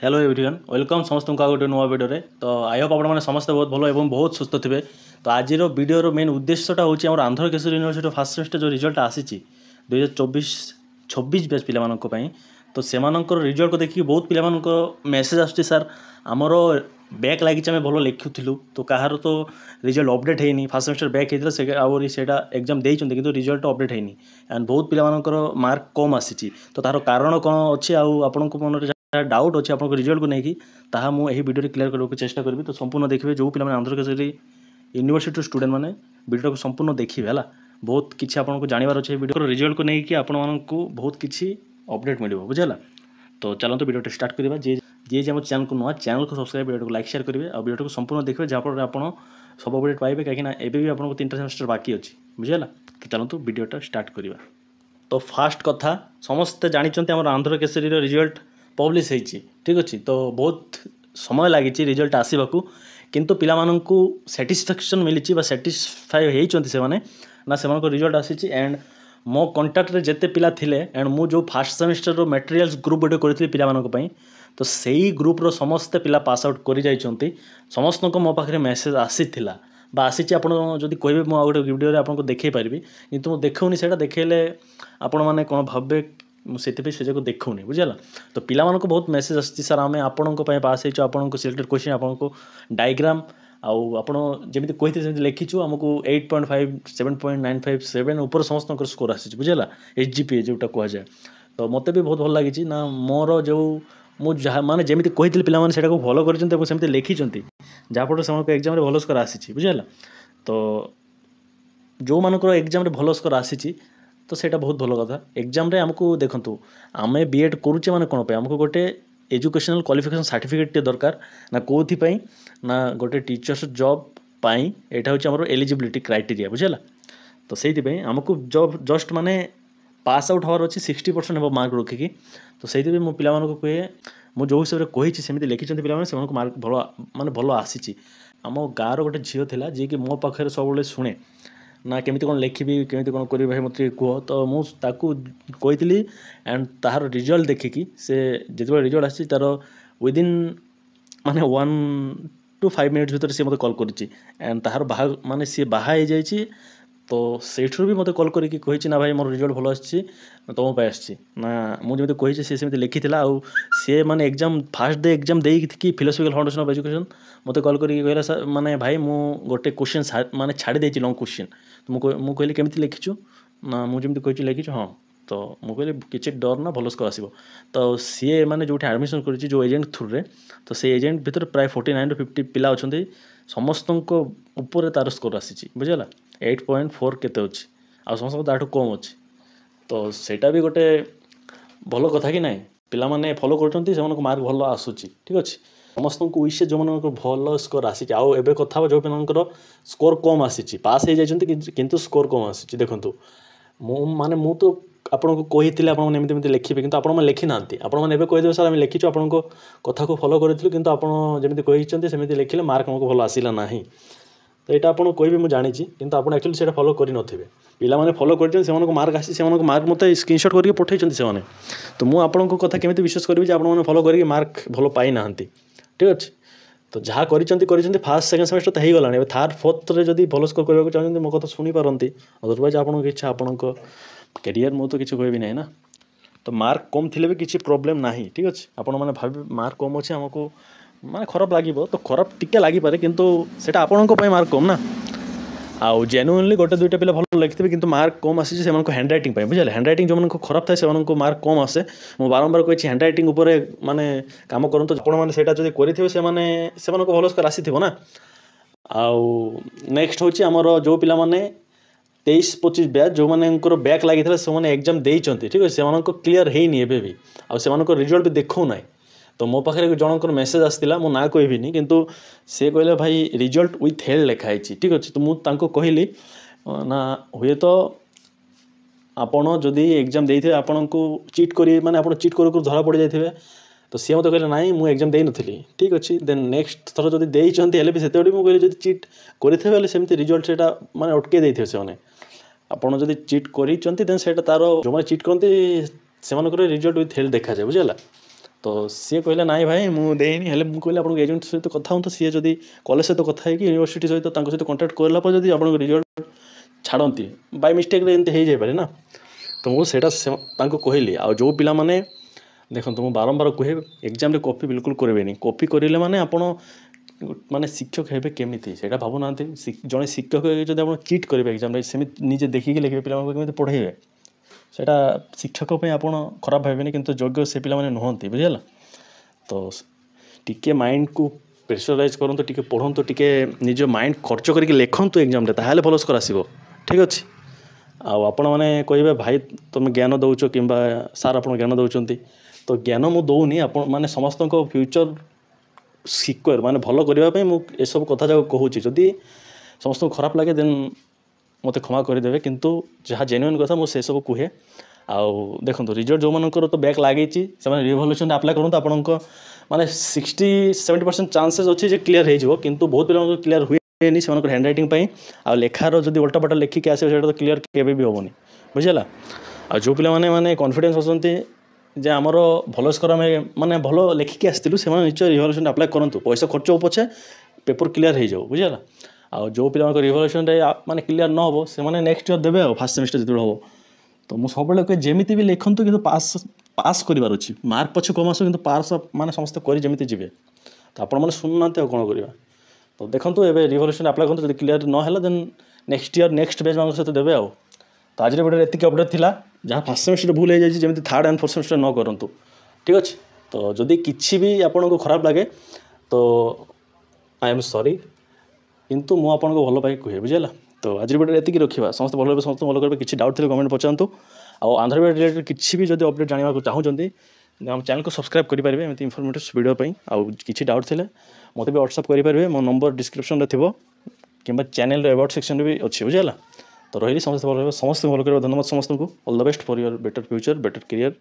Hello everyone welcome समस्त को गोटे नुआ भिडियो तो आई होप आप समस्त बहुत भल और बहुत सुस्थ थे। तो आज वीडियोर मेन उद्देश्यटा हूँ आम Andhra Keshari university first semester जो रिजल्ट आसी 2024-26 बैच पिलामानंको तो से रिजल्ट को देखिए बहुत पिलामानंको मेसेज आसुची सर आमर बैक लगी आम भल लिखुलु तो कहार तो रिजल्ट अपडेट होनी फर्स्ट सेमेस्टर बैक होता से एग्जाम देते कि रिजल्ट अपडेट होनी एंड बहुत पिलामानंकर मार्क कम आसी तो तार कारण कौन अच्छी आपण मन डाउट अच्छे आपको रिजल्ट को लेकिन ताहा मुझे वीडियो क्लियर करने को चेष्टा करी तो संपूर्ण देखिए जो पिला आंध्र केशरी यूनिवर्सिटी स्टूडेंट मैंने वीडियो को संपूर्ण देखिए है बहुत किसी आपको जानवर अच्छे वीडियो रिजल्ट को लेकिन आपको बहुत किसी अपडेट मिले बुझेगा। तो चलते वीडियो स्टार्ट करवा जी जी आम चैनल को नुआ चैनल को सब्सक्राइब वीडियो को लाइक शेयर करेंगे और वीडियो को संपूर्ण देखिए जहाँफल आप सब अपडेट पाइबे कहीं एबी आपको 3टा सेमेस्टर बाकी अच्छी बुझेगा। तो चलते वीडियोटा स्टार्ट करवा। तो फास्ट कथा समस्ते जानते आम आंध्र केशरी रिजल्ट पब्लिश होती ठीक अच्छे तो बहुत समय लगी रिजल्ट आसवाक किंतु पिलामानंकु सैटिस्फैक्शन मिली सैटिस्फाई होती से रिजल्ट आसी एंड मो कंटाक्ट रे जेते पिला थिले एंड मु जो फास्ट सेमेस्टर रो मटेरियल्स ग्रुप गोटे करी पिलामानंक तो सही ग्रुप रो समस्ते पिला पास आउट कर जाइछंती समस्त को मो पाखे मेसेज आसीथिला बा आसी आपड़ जदि कहे मुझे गोटे वीडियो आपको देखई पारि किंतु मुझे देखौनी से देखले आपण मैंने कौन भावे मुझे से जगह देखूनी बुझेगा। तो पिला मानक बहुत मेसेज आसी सर आम आपण पास आपको सिलेक्टेड क्वेश्चन आपको डायग्राम आउट जमी लिखीचु आमको 8.5 7.957 7 ऊपर समस्त स्कोर आसी बुझेगा HGPA जोटा कहुए तो मत भी बहुत भल लगी ना मोर जो मुझे माने जमी कही पिलाने से फॉलो कर लिखी जहाँफल से एग्जाम भल स्कोर आसी बुझेगा। तो जो मानक एग्जाम भल स्कोर आसी तो सेटा बहुत भल कथा एग्जाम रे आमको देखंतु आमे बीएड करूचे माने कोन पे आमको गोटे एजुकेशनल क्वालिफिकेशन सर्टिफिकेट दरकार ना कोथि पई ना गोटे टीचर्स जॉब पाई एटा होची हमर एलिजिबिलिटी क्राइटेरिया बुझेला। तो सेति पई आमको जॉब जस्ट माने पास आउट होवर अछि 60% ହେବ मार्क रखिकी तो सेति मो पिला मानको कहे मो जो हिसाब रे कहिछि सेमिति लिखिचंती पिला माने सेमानको मार्क भलो माने भलो आसीछि। आम गाँव गोटे झील थिला जे कि मो पाखरे सबले शुणे ना केमिति कौन लिखी केमिति कौन करी भाई मत कह तो मुझे एंड तार रिजल्ट देखिकी से जो रिजल्ट आसी तार विदिन माने 1 to 5 मिनट्स भीतर सी मत कॉल करी एंड तार बाहा माने सी बाहा हो जाइए तो सेठू भी मत कॉल करके कही ना भाई मोर रिजल्ट भल आसी तुम पे आसी ना मुझे कही सी सेमती लिखी सी माने एग्जाम फास्ट डे एग्जाम देखिए फिलोसफिकल फाउंडेशन ऑफ एजुकेशन मत कॉल करके कहला सर माने भाई मु गोटे क्वेश्चन माने छाड़ी देती लॉन्ग क्वेश्चन तो मुझे कहली केमती लिखिचु ना मुझे कही लिखिचु हाँ तो मुझे कहली किसी डर ना भल स्कोर आसो तो सी मैंने जो एडमिशन कर जो एजेंट थ्रू रे तो से एजेंट भीतर प्राय 49 to 50 पिला अच्छा समस्त ऊपर तार स्कोर आसी बुझेगा 8.4 केते अच्छी आ समस्त ताठू कम अच्छी तो सेटा भी गोटे भल कथा कि ना पिला माने फॉलो कर मार्क भल आसूची ठीक अच्छे समस्त को विशे जो मन भल स्कोर आसी आउ एबे कथा जो पिलांकर स्कोर कम आसी पास हो जाइए किंतु स्कोर कम आसी देखंतु माने मु तो आपको कही आपमती लिखे कि आपने लिखी ना आपने कहीदेवे सर आम लिखीचु आपको कथा को फॉलो करूँ कि जमी कही सेमती लिखिले मार्क आमको भल आसला ना तो यहाँ आपको कह मुझे जानी कि आपड़ एक्चुअली से फॉलो करें पिला फॉलो कर मार्क आसी मार्क मत स्क्रीनशॉट करके पठे से तो मुझे आपको कथा केमी विश्वास करी आपने फॉलो करके मार्क भल पाई ना ठीक अच्छे। तो जहाँ कर फास्ट सेकेंड सेमेस्टर तो हो गला थर्ड फोर्थ रे जब भल स्कोर करने चाहते मो कथा शुणी पारती अदरवाइज आपको इच्छा आपण कैरियर मु तो किसी कहबी ना ना तो मार्क कम थी भी किसी प्रोब्लेम ना ठीक अच्छे आपण मैंने भाव मार्क कम अच्छे आमको माने खराब लगे तो खराब टिके लगिपे किंतु से मार्क कम ना आउ जेन्युइनली गोटे दुईटा पिला भल लिखिथे किंतु मार्क कम आसी से हैंड रईटिंग बुझे हैंड रईटिंग जो खराब थाए से मार्क कम आसे मु बारंबार कही हैंड रईटिंग उपर माने काम करूँ तो आपने करेंगे से भल स्कोर आसी ना। आउ नेक्स्ट हूँ आमर जो पिला माने 23-25 बैच जो मैंने बैक लगी से एग्जाम देती ठीक अच्छे से क्लीयर होनी भी आउ रिजल्ट भी देखो ना तो मो पाखे जनकर मेसेज आसाला मो ना कहबी किंतु से कहले भाई रिजल्ट विथ हेल्ड लिखाई ठीक अच्छे तो मुझे कहली ना हुए तो आपण जदि एग्जाम देते आपन को चिट कर माने आप चिट कर धरा पड़ जाते तो सी मत कहले ना मुझे एग्जाम दे नी ठीक अच्छे देन नेक्स्ट थर जब देते भी से मुझे कहली चिट करेंगे सेमती रिजल्ट से माने अटके देते से आपड़ जब चिट कर तार जो मैंने चिट करते से रिजल्ट विथ हेल्ड देखा जाए बुझेगा। तो सी कहले नाई भाई मुझे देनी हेल्ले मुझे कहली आपको एजेंट सहित कथा हूँ तो सी जब कॉलेज सहित कथा है यूनिवर्सिटी सहित सहित कंटाक्ट करापर जब आप रिजल्ट छाड़ती बाय मिस्टेक एमती हो जाए ना तो मुझे कहली आ जो पिला माने देखो मुझे बारंबार कहे एग्जाम कॉपी बिल्कुल करेंगे कॉपी करेंगे माने आपण माने शिक्षक हे केमी से भावुना जड़े शिक्षक जब आप चिट करेंगे एग्जाम से निजे देखिए लिखे पे पढ़ेबे सेटा शिक्षक आप खराब भावेनि किंतु योग्य से पिला नुहति बुझेगा तो टिके माइंड को प्रेसराइज करूँ टिके पढ़ूँ टिके निज माइंड खर्च करके लिखतु एग्जाम ताहले भल स्कोर आसो ठीक अच्छे आपण मैंने कहे भाई तुम ज्ञान दौच कि सार आप ज्ञान दौरान तो ज्ञान मुझे दौनी आप मैंने समस्त फ्यूचर सिक्योर माने भल करने मुझे सब कथा जाक कहूँ जदि समस्त खराब लगे देन मत क्षमा करदे किंतु जहाँ जेन्युइन कथा मुझे सब कहे आउ देखो रिजल्ट जो मानकर तो बैक लगी से रिवोल्यूशन अप्लाई करूँ आपण माने 60-70% चांसेस अच्छे क्लीयर हो किंतु बहुत पिला क्लीयर हुए से हैंड रईटिंग आ लेखार जब उल्टा पल्टा लिखिक आसे तो क्लीयर केवे भी हेनी बुझेगा आ जो पिला माने कॉन्फिडेंस अच्छे जे आमर भल स्कोर आम माने भल लिखिक आसलु से निश्चय रिवोल्यूशन अप्लाई करूँ पैसा खर्च हो पछे पेपर क्लीयर हो जाओ बुझेगा आ जो पिला रिवोल्यूशन माने क्लीयर न हो से माने नेक्स्ट ईयर देवे फास्ट सेमिस्टर जो हम तो मुझे सब कहे जमी भी लिखतु कि पास पास करार अच्छी मार्क पछे कम आस पास माने समस्त करमी जी तो आपण मैंने शुणुना कौन करवा तो देखो ये रिवोल्यूशन अप्लाई करूँ जब क्लीयर न है then next year next batch मान सहित देवे तो आज वीडियो एतिक अपडेट था जहाँ फास्ट सेमिस्टर भूल हो जाए जमी थर्ड एंड फोर्थ सेमिस्टर न करूँ ठीक अच्छे तो जदि किसी भी आपन को खराब लगे तो आई एम सॉरी किंतु मु आपन को भल पाई कहे बुझेगा तो आज वीडियो एतिक रखा समस्त भल समस्त भल करेंगे किसी डाउट थे कमेंट पचातु आंध्र बिहार रिलेटेड किसी भी जब अपडेट जानवा चाहूँगी हम चैनल को सब्सक्राइब करेंगे एमती इनफॉर्मेटिव वीडियो आउ किसी डाउट थे मत भी व्हाट्सअप करेंगे मो नंबर डिस्क्रिप्शन थी कि चैनल अबाउट सेक्शन भी अच्छे बुझेगा तो रही समस्त भल समस्त भल कर धन्यवाद समस्त को all the best for your better future better career